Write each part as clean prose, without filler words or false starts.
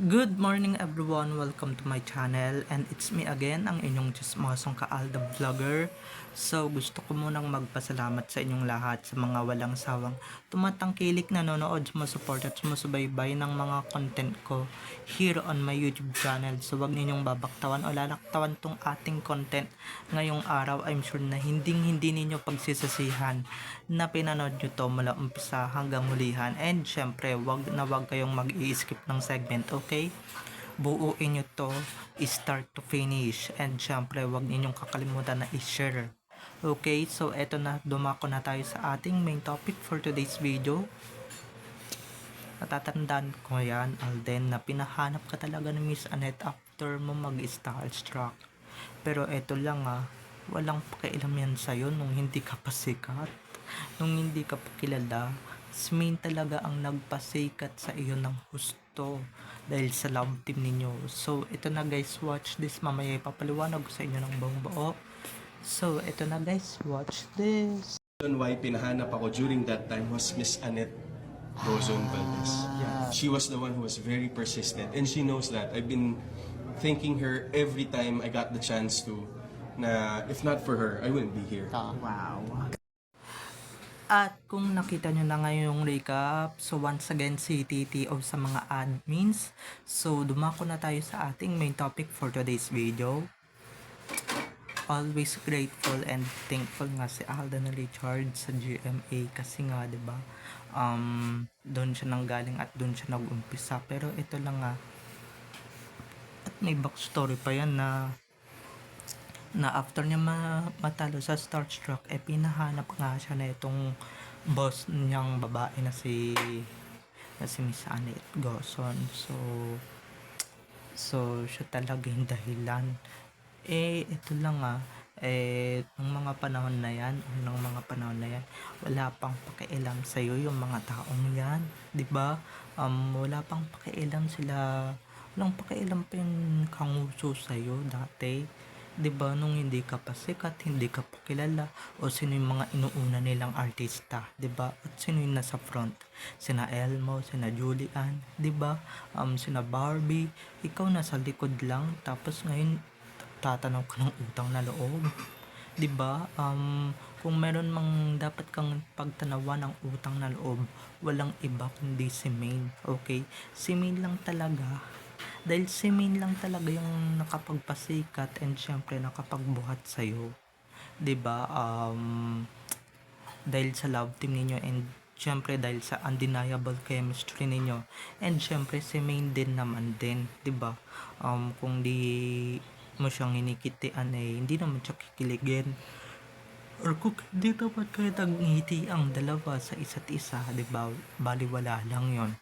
Good morning everyone, welcome to my channel and it's me again, ang inyong chismosong Kaalda Vlogger. So gusto ko munang magpasalamat sa inyong lahat sa mga walang sawang tumatangkilik, nanonood, sumusuport at sumusubaybay ng mga content ko here on my YouTube channel. So wag ninyong babaktawan o lalaktawan tong ating content ngayong araw. I'm sure na hindi ninyo pagsisisihan na pinanood nyo to mula umpisa hanggang hulihan, and syempre wag kayong mag-i-skip ng segment, okay? Buuin nyo to start to finish, and syempre wag ninyong kakalimutan na i-share. Okay, so eto na, dumako na tayo sa ating main topic for today's video. Natatandaan ko yan, Alden, na pinahanap ka talaga ni Miss Annette after mo mag-starstruck. Pero eto lang walang pakialam yan sa'yo nung hindi ka pa sikat, nung hindi ka pa kilala. Smain talaga ang nagpasikat sa iyo ng husto dahil sa love team ninyo. So ito na guys, watch this. Mamaya ipapaliwanag ko sa inyo ng buong buo. So ito na guys, watch this. Why pinahanap ako during that time was Miss Annette Roson Valdez. Yeah. She was the one who was very persistent, and she knows that. I've been thanking her every time I got the chance to, na if not for her, I wouldn't be here. Wow. At kung nakita nyo na ngayong recap, so once again si TTO sa mga admins. So dumako na tayo sa ating main topic for today's video. Always grateful and thankful nga si Alden Richard sa GMA kasi nga 'di ba? Doon siya nanggaling at doon siya nag-umpisa, pero ito lang at may backstory pa yan na after niya matalo sa Starstruck, pinahanap nga siya na itong boss niyang babae na si Miss Annette Goson. So siya talaga yung dahilan. Ito lang nung mga panahon na yan, wala pang pakialam sa'yo yung mga taong yan, di ba? Wala pang pakialam sila, walang pakialam pa yung kanguso sa'yo dati, di ba? Nung hindi ka pa sikat, hindi ka pa kilala, o sino yung mga inuuna nilang artista, di ba? At sino yung nasa front? Sina Elmo, sina Julian, di ba? Sina Barbie, ikaw nasa likod lang, tapos ngayon tatanaw ka ng utang na loob, 'di ba? Kung meron mang dapat kang pagtanawan ng utang na loob, walang iba kundi si Main, okay? Si Main lang talaga, dahil si Main lang talaga yung nakapagpasikat and syempre nakapagbuhat sa'yo, 'di ba? Dahil sa love team ninyo, and syempre dahil sa undeniable chemistry ninyo, and syempre si Main din naman din, 'di ba? Kung di mo siyang hinikitian hindi naman siya kikiligin, or kung hindi naman kayo nagngiti ang dalawa sa isa't isa, di ba? Baliwala lang yon.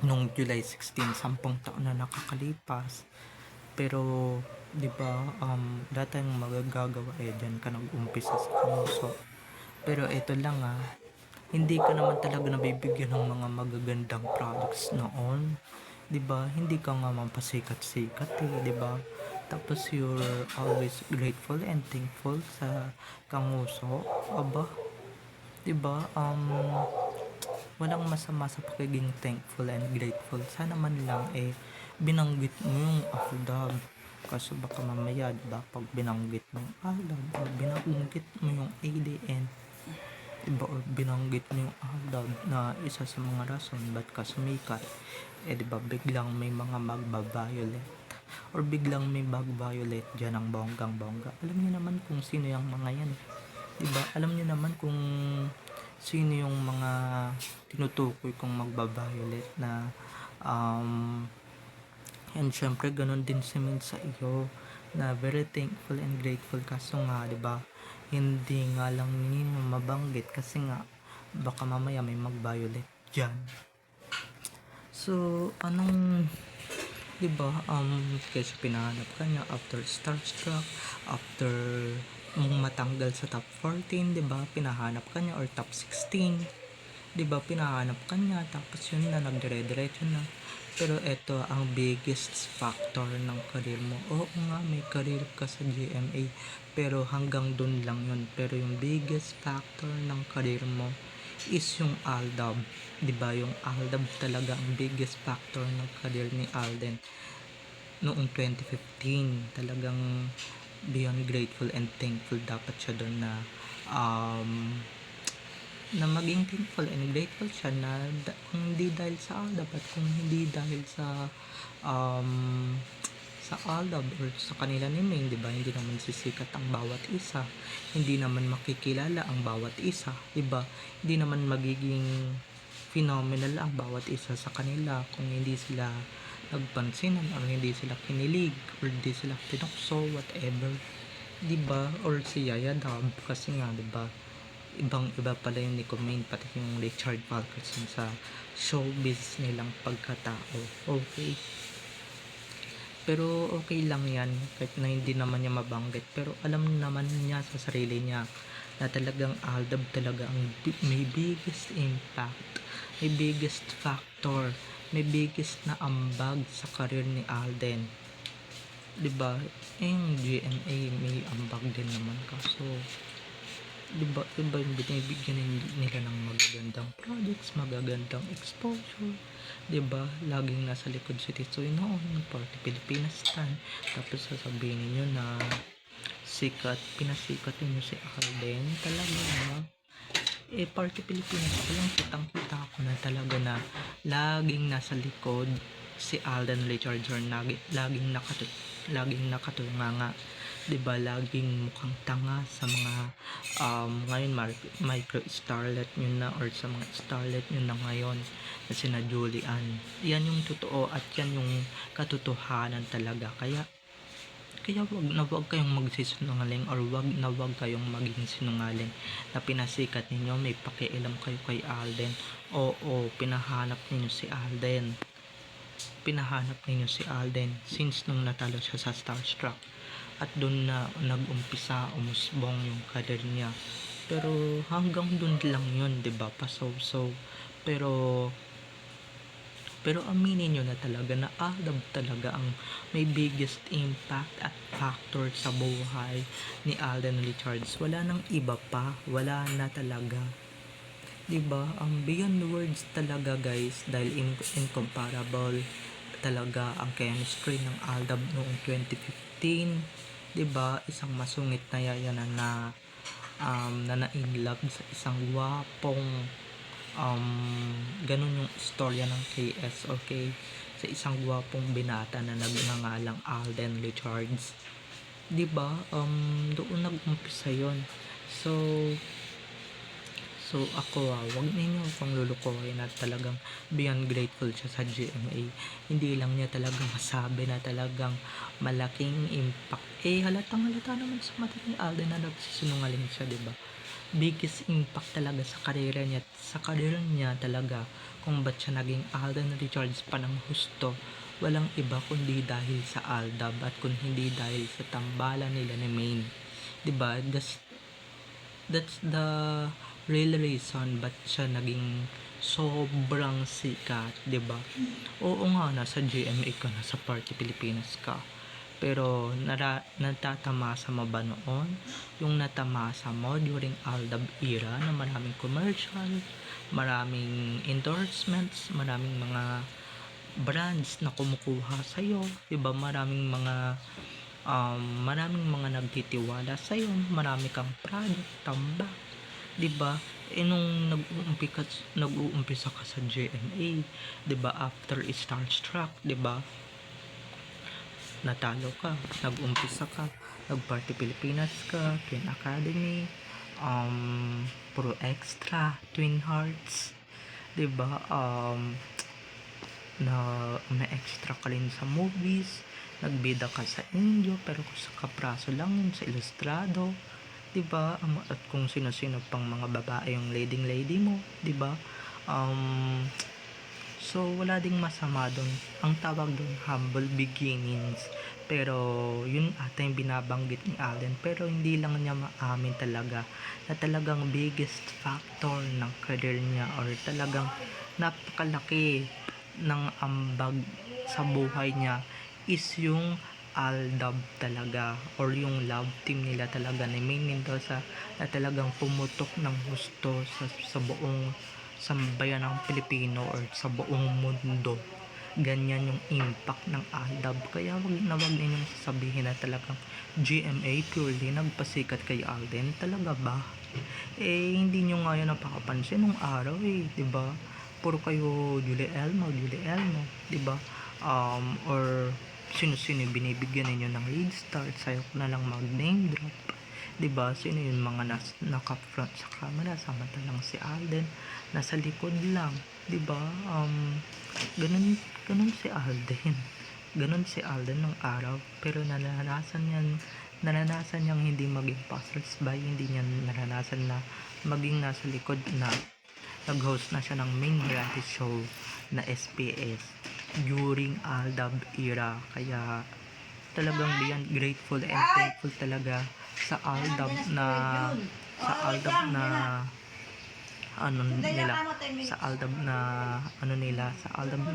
Nung July 16, 10 taon na nakakalipas, pero di ba wala tayong magagagawa, dyan ka nag-umpisa sa kamuso. Pero ito lang hindi ka naman talaga nabibigyan ng mga magagandang products noon, 'di ba? Hindi ka nga mampasikat-sikat, di ba? Tapos you're always grateful and thankful sa kanguso, aba, 'di ba? Walang masama sa pagiging thankful and grateful. Sana man lang binanggit mo yung Aldab, kaso baka mamaya, 'di ba, pag binanggit mo yung Aldab o binanggit mo yung ADN, diba, or binanggit mo yung Aldab na isa sa mga rason ba't ka sumikat, diba, biglang may mga magbabayolate or biglang may mag-violet dyan ng bonggang bongga. Alam niyo naman kung sino yung mga yan, diba? Alam niyo naman kung sino yung mga tinutukoy kong magba-violet na and syempre ganun din si Min sa iyo, na very thankful and grateful, kaso nga, diba, hindi nga lang ninyo mabanggit kasi nga baka mamaya may mag-violet dyan. So anong, diba, kasi pinahanap ka niya after Starstruck, after mong matanggal sa top 14, diba, pinahanap ka niya, or top 16, diba, pinahanap ka niya, tapos yun na, nagdire-diretso na. Pero eto ang biggest factor ng career mo. Oo nga, may career ka sa GMA, pero hanggang dun lang yun. Pero yung biggest factor ng career mo, is yung Aldab. 'Di ba? Yung Aldab talaga ang biggest factor ng career ni Alden noong 2015. Talagang beyond grateful and thankful dapat siya doon um, na maging thankful and grateful siya na kung hindi dahil sa Aldab at kung hindi dahil um, sa Aldab or sa kanila ni Maine, di ba? Hindi naman sisikat ang bawat isa. Hindi naman makikilala ang bawat isa, di ba? Hindi naman magiging phenomenal ang bawat isa sa kanila kung hindi sila nagpansinan or hindi sila kinilig or hindi sila pinokso, whatever. Di ba? Or si Yaya Dab kasi nga, di ba? Ibang iba pala yung Nico Maine pati yung Richard Parkerson sa showbiz nilang pagkatao. Okay, pero okay lang yan kahit na hindi naman niya mabanggit, pero alam naman niya sa sarili niya na talagang Aldab talaga ang may biggest impact, may biggest factor, may biggest na ambag sa career ni Alden, 'di ba? Yung GMA may ambag din naman, kaso 'di ba iba yung binibigyan nila ng magagandang projects, magagandang exposure, 'di ba? Laging nasa likod si Tisoy noon, Party Pilipinas Stan. Tapos sasabihin niyo na pinasikat niyo si Alden talaga na Party Pilipinas pa lang kitang-kita ko na talaga na laging nasa likod si Alden Richards or laging nakatunganga, 'di ba? Laging mukhang tanga sa mga ngayon micro starlet yun na or sa mga starlet yun na ngayon na sina Julian. Yan yung totoo at yan yung katotohanan talaga. Kaya wag kayong magsisinungaling or wag kayong maging sinungaling na pinasikat ninyo, may pakialam kayo kay Alden. Oo, pinahanap ninyo si Alden. Since nung natalo siya sa Starstruck, at doon na nag-umpisa umusbong yung career niya. Pero hanggang doon lang yun, 'di ba? Paso-so. Pero aminin nyo na talaga na Aldab talaga ang may biggest impact at factor sa buhay ni Alden Richards. Wala nang iba pa, wala na talaga. 'Di ba? Ang beyond words talaga, guys, dahil incomparable talaga ang chemistry ng Aldab noong 2015. 'Di ba? Isang masungit na yaya na in love sa isang gwapong ganun yung istorya ng KS, okay, sa isang gwapong binata na nagngangalang Alden Richards, 'di ba? Doon nag-umpisa yon. So ako, wag ninyo akong lulukohin na talagang beyond grateful siya sa GMA. Hindi lang niya talaga masabi na talagang malaking impact. Halatang halata naman sa mata ni Alden na nagsisinungaling siya, 'di ba? Biggest impact talaga sa karera niya talaga kung ba't siya naging Alden Richards pa ng husto. Walang iba kundi dahil sa Aldab at kung hindi dahil sa tambalan nila ni Maine. 'Di ba? That's the real reason ba't siya naging sobrang sikat, 'di ba? Oo nga, nasa GMA ka, nasa Party Pilipinas ka. Pero natatamasa mo ba noon? Yung natamasa mo during Aldab era na maraming commercial, maraming endorsements, maraming mga brands na kumukuha sa'yo, diba? Maraming mga nagtitiwala sa'yo, marami kang product, tambak, diba? Nung nag-uumpisa ka sa GMA, diba? After Starstruck, diba? Natalo ka, nag-umpisa ka, nag-Party Pilipinas ka, Twin Academy, Pro Extra, Twin Hearts, 'di ba? Na may extra ka rin sa movies, nagbida ka sa Indio pero sa kapraso lang yun sa Ilustrado, 'di ba? At kung sino-sino pang mga babae yung lady mo, 'di ba? So, wala ding masama doon. Ang tawag doon, humble beginnings. Pero, yun ata yung binabanggit ni Alden. Pero, hindi lang niya maamin talaga na talagang biggest factor ng career niya or talagang napakalaki ng ambag sa buhay niya is yung Aldab talaga or yung love team nila talaga ni Main Mendoza na talagang pumutok ng gusto sa buong sambayan ng Pilipino or sa buong mundo. Ganyan yung impact ng Aldab, kaya wag ninyong sasabihin na talagang GMA purely nagpasikat kay Alden. Talaga ba? Hindi nyo nga yun napakapansin nung araw, di ba? Puro kayo Julie Elmo, di ba? Or sino-sino yung binibigyan ninyo ng lead star, sayo ko na lang mag name drop, diba? Sino yung mga naka-front sa camera, samantalang si Alden nasa likod lang, diba? Ganun si Alden ng araw, pero naranasan niyang hindi maging passers-by, hindi niya naranasan na maging nasa likod na nag-host na siya ng main reality show na SPS during Aldab era. Kaya talagang beyond grateful and thankful talaga sa Aldab na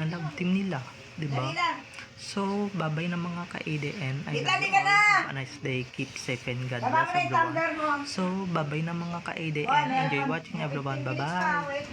love team nila, di ba? So, babay na mga ka-ADN. I love you all. Have a nice day. Keep safe and God bless everyone. So, babay na mga ka-ADN. Enjoy watching everyone. Bye-bye.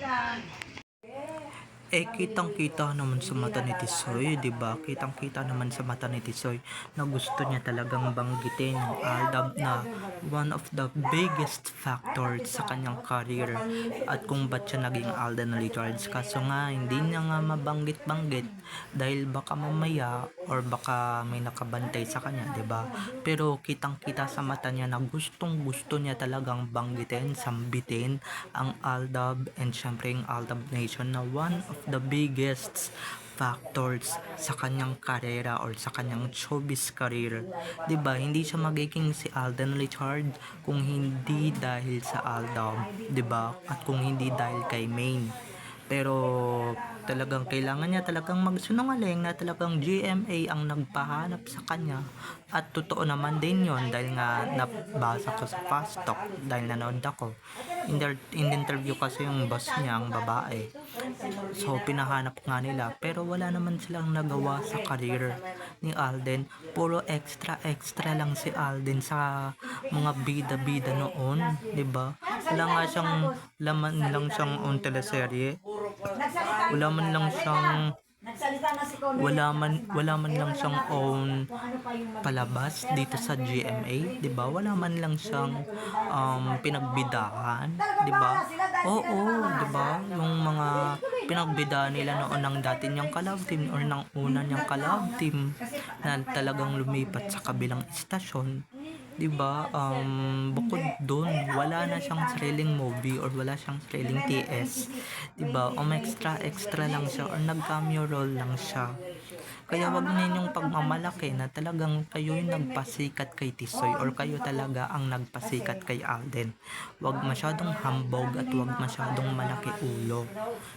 Kitang-kita naman sa mata ni Tisoy, di ba? Kitang-kita naman sa mata ni Tisoy na gusto niya talagang banggitin yung Aldab na one of the biggest factors sa kanyang career at kung ba't siya naging Alden Richards. Kaso nga, hindi niya nga mabanggit-banggit dahil baka mamaya or baka may nakabantay sa kanya, di ba? Pero kitang-kita sa mata niya na gustong-gusto niya talagang banggitin, sambitin ang Aldab and syempre yung Aldab Nation na one of the biggest factors sa kanyang karera or sa kanyang showbiz career. 'Di ba? Hindi siya magiging si Alden Richard kung hindi dahil sa Aldab, 'di ba? At kung hindi dahil kay Main. Pero talagang kailangan niya talagang magsinungaling na talagang GMA ang nagpahanap sa kanya, at totoo naman din yon dahil nga nabasa ko sa Fast Talk dahil nanood ako in interview kasi yung boss niya ang babae, so pinahanap nga nila pero wala naman silang nagawa sa career ni Alden. Puro extra lang si Alden sa mga bida noon, 'di ba? Wala nga siyang laman lang siyang on teleserye, wala man lang siyang own palabas dito sa GMA, 'di ba? Wala man lang siyang pinagbidahan, 'di ba? Oo, 'di ba? Yung mga pinagbidahan nila noon ng dati niyang kalab team or ng una niyang kalab team na talagang lumipat sa kabilang istasyon. 'Di ba? Bukod doon, wala na siyang sariling movie or wala siyang sariling TS. 'Di ba? Extra lang siya or nag-cameo role lang siya. Kaya wag ninyong pagmamalaki na talagang kayo yung nagpasikat kay Tisoy or kayo talaga ang nagpasikat kay Alden. Wag masyadong hambog at wag masyadong malaki ulo.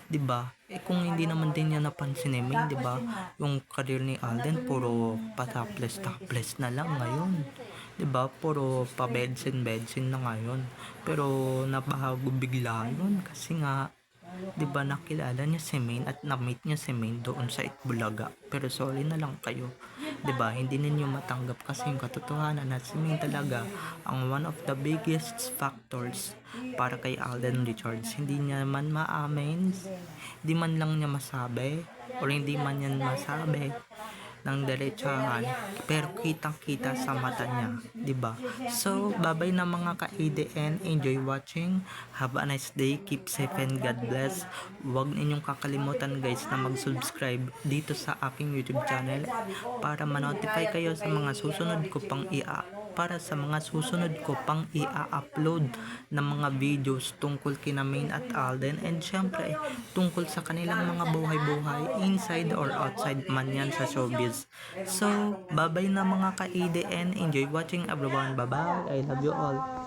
'Di ba? Kung hindi naman din niya napansin ni May, 'di ba? Yung career ni Alden puro topless na lang ngayon. 'Di ba? Puro pa bedsin na ngayon. Pero nabago bigla yun kasi nga 'di ba nakilala niya si Main at na-meet niya si Main doon sa Itbulaga. Pero sorry na lang kayo, 'di ba? Hindi ninyo matanggap kasi yung katotohanan na si Main talaga ang one of the biggest factors para kay Alden Richards. Hindi niya man maamin, hindi man lang niya masabi or hindi man yan masabi ng diretsahan, pero kitang-kita sa mata niya, 'di ba? So, babay na mga ka-ADN, enjoy watching. Have a nice day, keep safe and God bless. Huwag ninyong kakalimutan guys na mag-subscribe dito sa aking YouTube channel para ma-notify kayo sa mga susunod ko pang i-upload ng mga videos tungkol kina Main at Alden and syempre tungkol sa kanilang mga buhay-buhay inside or outside man yan sa showbiz. So, babay na mga ka-ADN, enjoy watching everyone, bye bye, I love you all.